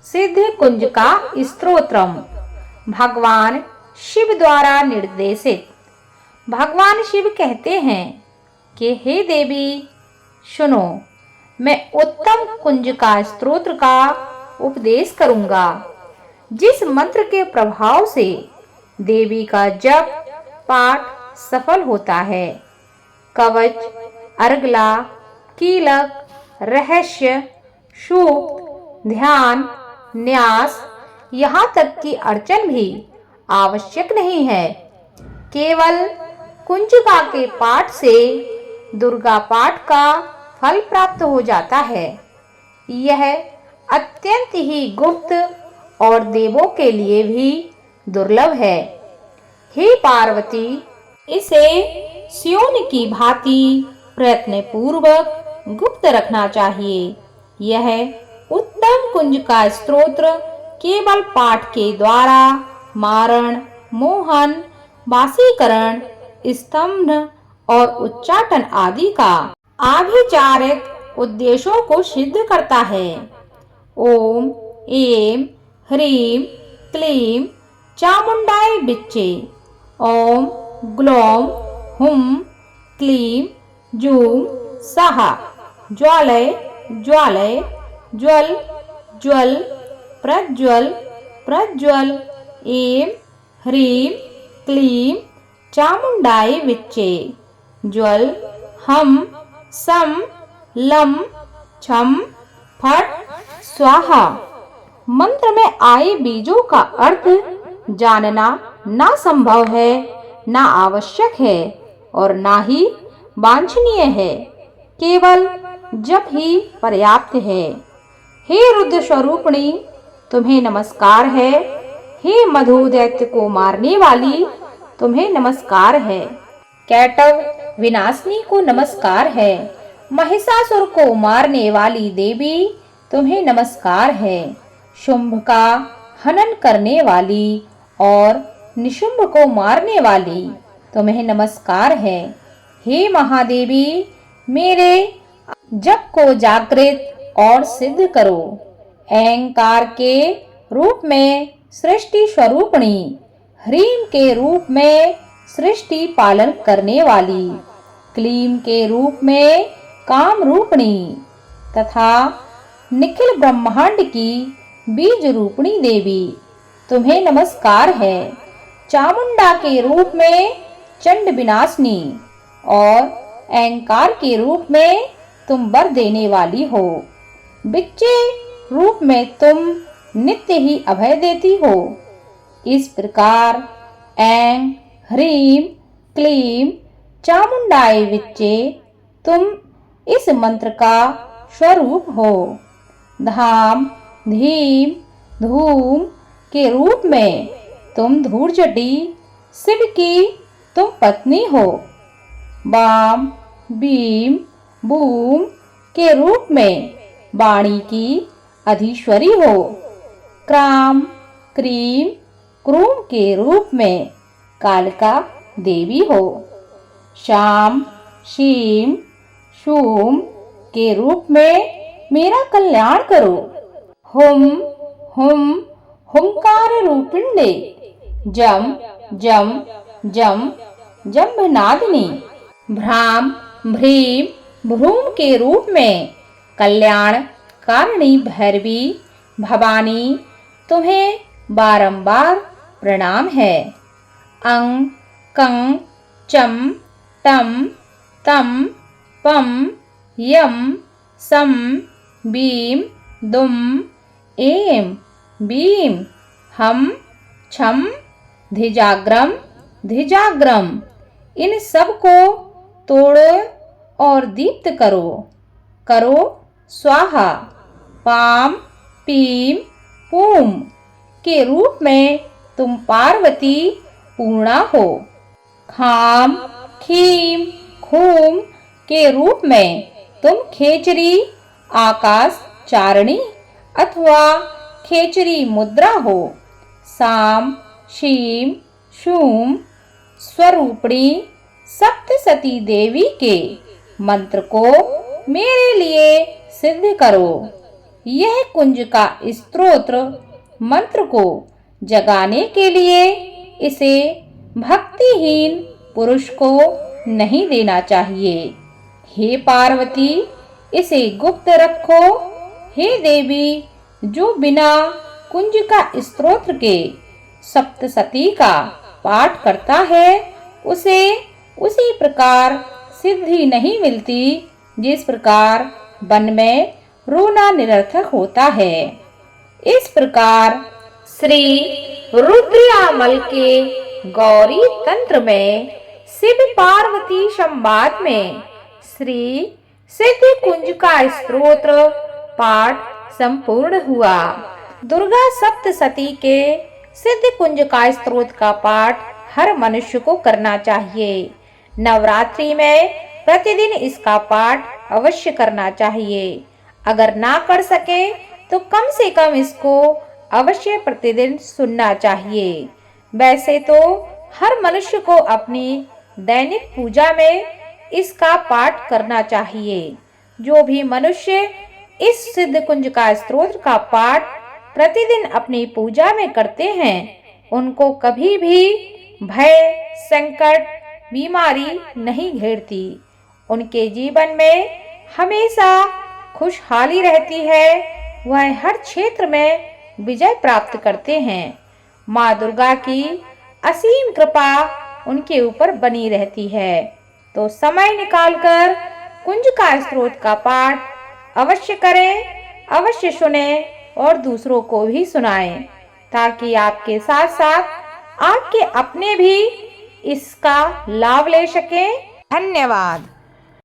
सिद्ध कुंज का स्तोत्रम भगवान शिव द्वारा निर्देशित। भगवान शिव कहते हैं कि हे देवी सुनो, मैं उत्तम कुंज का स्तोत्र का उपदेश करूंगा, जिस मंत्र के प्रभाव से देवी का जप पाठ सफल होता है। कवच, अर्गला, कीलक, रहस्य, सूक्त, ध्यान, न्यास, यहाँ तक कि अर्चन भी आवश्यक नहीं है। केवल कुंजिका के पाठ से दुर्गा पाठ का फल प्राप्त हो जाता है। यह अत्यंत ही गुप्त और देवों के लिए भी दुर्लभ है। हे पार्वती, इसे स्योन की भांति प्रयत्न पूर्वक गुप्त रखना चाहिए। यह उत्तम कुंज का स्तोत्र केवल पाठ के द्वारा मारण, मोहन, वाशीकरण, स्तंभ और उच्चाटन आदि का आभिचारिक उद्देश्यों को सिद्ध करता है। ओम ऐं ह्रीं क्लीं चामुंडाय विच्चे। ओम ग्लौम हुम क्लीं जूं सहा। ज्वालय ज्वालय, ज्वल ज्वल, प्रज्वल प्रज्वल। ऐं ह्रीं क्लीं चामुंडाय विच्चे। ज्वल हम सम लं छम फट स्वाहा। मंत्र में आए बीजों का अर्थ जानना ना संभव है, ना आवश्यक है और ना ही वांछनीय है। केवल जप ही पर्याप्त है। हे रुद्र स्वरूपिणी, तुम्हें नमस्कार है। हे मधु दैत्य को मारने वाली, तुम्हें नमस्कार है। कैटव विनाशिनी को नमस्कार है। महिषासुर को मारने वाली देवी, तुम्हें नमस्कार है। शुंभ का हनन करने वाली और निशुंभ को मारने वाली, तुम्हें नमस्कार है। हे महादेवी, मेरे जप को जागृत और सिद्ध करो। ऐंकार के रूप में सृष्टि स्वरूपिणी, ह्रीं के रूप में सृष्टि पालन करने वाली, क्लीं के रूप में काम रूपिणी तथा निखिल ब्रह्मांड की बीज रूपिणी देवी, तुम्हें नमस्कार है। चामुंडा के रूप में चंड विनाशिनी और ऐंकार के रूप में तुम वर देने वाली हो। बिच्चे रूप में तुम नित्य ही अभय देती हो। इस प्रकार ऐं ह्रीं क्लीं चामुंडाय विच्चे तुम इस मंत्र का स्वरूप हो। धाम धीम धूम के रूप में तुम धूर्जटी शिव की तुम पत्नी हो। बाम बीम बूम के रूप में वाणी की अधीश्वरी हो। क्राम क्रीम क्रूम के रूप में कालिका देवी हो। शाम शीम शूम के रूप में मेरा कल्याण करो। हुम हुम हुंकार रूपिण्डे। जम जम जम जम्भनादिनी। भ्राम भ्रीम भ्रूम के रूप में कल्याण कारिणी भैरवी भवानी, तुम्हें बारंबार प्रणाम है। अंग कंग चम टम तम पम यम सम बीम दुम एम बीम हम छम धिजाग्रम धिजाग्रम। इन सब को तोड़ो और दीप्त करो। करो स्वाहा। पाम पीम पूम के रूप में तुम पार्वती पूर्णा हो। खाम खीम खूम के रूप में तुम खेचरी आकाश चारणी अथवा खेचरी मुद्रा हो। साम शीम शूम स्वरूपिणी सप्तसती देवी के मंत्र को मेरे लिए सिद्ध करो। यह कुंज का स्तोत्र मंत्र को जगाने के लिए इसे भक्तिहीन पुरुष को नहीं देना चाहिए। हे पार्वती, इसे गुप्त रखो। हे देवी, जो बिना कुंज का स्तोत्र के सप्तशती का पाठ करता है उसे उसी प्रकार सिद्धि नहीं मिलती जिस प्रकार वन में रोना निरर्थक होता है। इस प्रकार श्री रुद्रयामल के गौरी तंत्र में शिव पार्वती संवाद में श्री सिद्ध कुंज का स्तोत्र पाठ संपूर्ण हुआ। दुर्गा सप्तशती के सिद्ध कुंज का स्तोत्र का पाठ हर मनुष्य को करना चाहिए। नवरात्रि में प्रतिदिन इसका पाठ अवश्य करना चाहिए। अगर ना कर सके तो कम से कम इसको अवश्य प्रतिदिन सुनना चाहिए। वैसे तो हर मनुष्य को अपनी दैनिक पूजा में इसका पाठ करना चाहिए। जो भी मनुष्य इस सिद्ध कुंज का स्तोत्र का पाठ प्रतिदिन अपनी पूजा में करते हैं उनको कभी भी भय, संकट, बीमारी नहीं घेरती। उनके जीवन में हमेशा खुशहाली रहती है। वह हर क्षेत्र में विजय प्राप्त करते हैं। माँ दुर्गा की असीम कृपा उनके ऊपर बनी रहती है। तो समय निकालकर कुंज का स्तोत्र का पाठ अवश्य करें, अवश्य सुने और दूसरों को भी सुनाएं, ताकि आपके साथ साथ आपके अपने भी इसका लाभ ले सकें। धन्यवाद।